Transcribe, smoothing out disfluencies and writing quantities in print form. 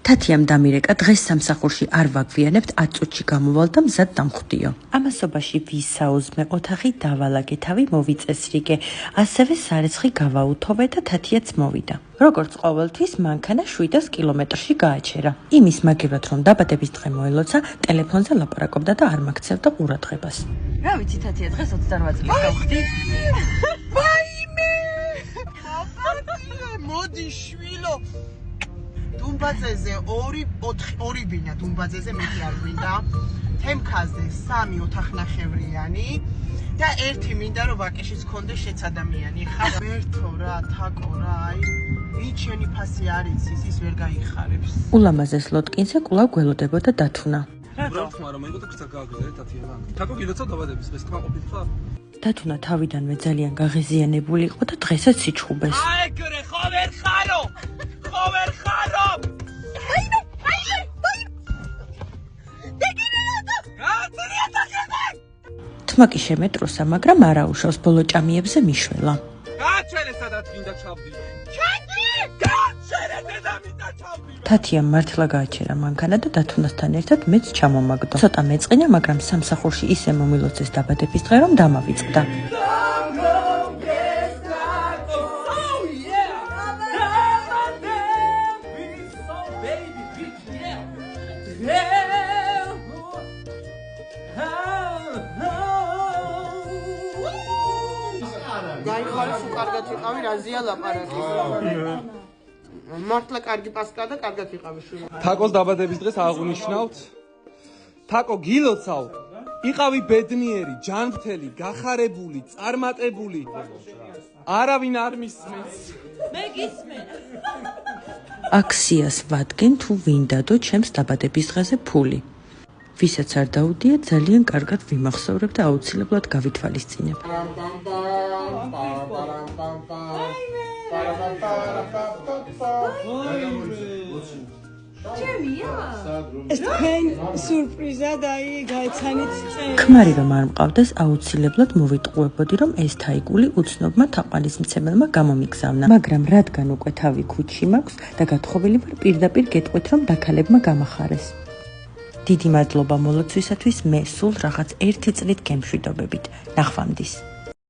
თათიამ დამირეკა დღეს სამსახურში არ ვაგვიანებთ 10 წუთში გამოვალ და მზად დამხვდიო. ამასობაში ვისაუზმე ოთახი დავალაგე თავი მოვიწესრიგე, ასევე სარეცხი გავაუთოვე და თათიაც მოვიდა. როგორც ყოველთვის მანქანა 700 კილომეტრში გააჩერა. იმის მაგივრად რომ დაბადების დღე მოელოცა, ტელეფონზე ლაპარაკობდა და არ მაქცევდა ყურადღებას. რა ვიცი თათია დღეს 28 წლის გავხდი. ვაიმე! მოდი შვილო. დუმბაძეზე 2 ბინა დუმბაძეზე მეტი არ გვინდა. თემქაზე 3 ოთახნახევრიანი და 1 მინდა რომ ვაკეშიც კონდეს შეცადამიანი. ხარ ერთო რა, თაკო რა, აი ვიჩენი ფასი არის ის ვერ გაიხარებს. ულამაზეს ლოტკინზე კვლავ გველოდებოდა დათუნა. უბრალოდ ხმარა მოიგო და გააგზავნე თათიანა. თაკო გილოცავ დაბადების დღეს თქვა ყოფილი ხარ? დათუნა თავიდანვე ძალიან გაღიზიანებული იყო და დღესაც სიჩხუბეს. აი გრე ხო ვერ ხარო! ხო ვერ ხარო! აინო! დეგინერატო! გაწერიათა ხება! თმა კი შემეტროსა, მაგრამ არ აუშავს ბოლო ჭამიებზე მიშველა. გაჩერე სადაც გინდა ჩავდი. გაჩერე დედამინდა ჩავდი. თათიამ მართლა გააჩერა მანქანა და დათუნასთან ერთად მეც ჩამომაგდო. ცოტა მეწყინა, მაგრამ სამსახურში ისე მომილოცეს დაბადების დღე, რომ დამავიწყდა. გაიხარეს უკარგად იყავი რაზია ლაპარაკი. მართლა კარგი პასკა და კარგად იყავი შვილო. თაკოს დაბადების დღეს აღნიშნავთ. თაკო გილოცავ. იყავი ბედნიერი, ჯანმრთელი, გახარებული, წარმატებული. არავინ არ მისმენს. მე გისმენ. აქციას ვადგენ თუ ვინ დადო ჩემს დაბადების დღეზე ფული. ვისაც არ დაუდია, ძალიან კარგად ვიმახსოვრებ და აუცილებლად გავითვალისწინებ. ეს თქვენ სურპრიზა და გაიცანით წინ. ქმარი რომ არ მყავდეს, აუცილებლად მოვიტყუებოდი, რომ ეს თაიგული უცნობმა თაყვანისმცემელმა გამომიგზავნა. მაგრამ რადგან უკვე თავი ქუჩში მაქვს და გათხოვილი ვარ, პირდაპირ გეტყვით, რომ დაქალებმა გამახარეს. დიდი მადლობა მოლოცვისათვის, მე სულ რაღაც 1 წლით გემშვიდობებით. ნახვამდის.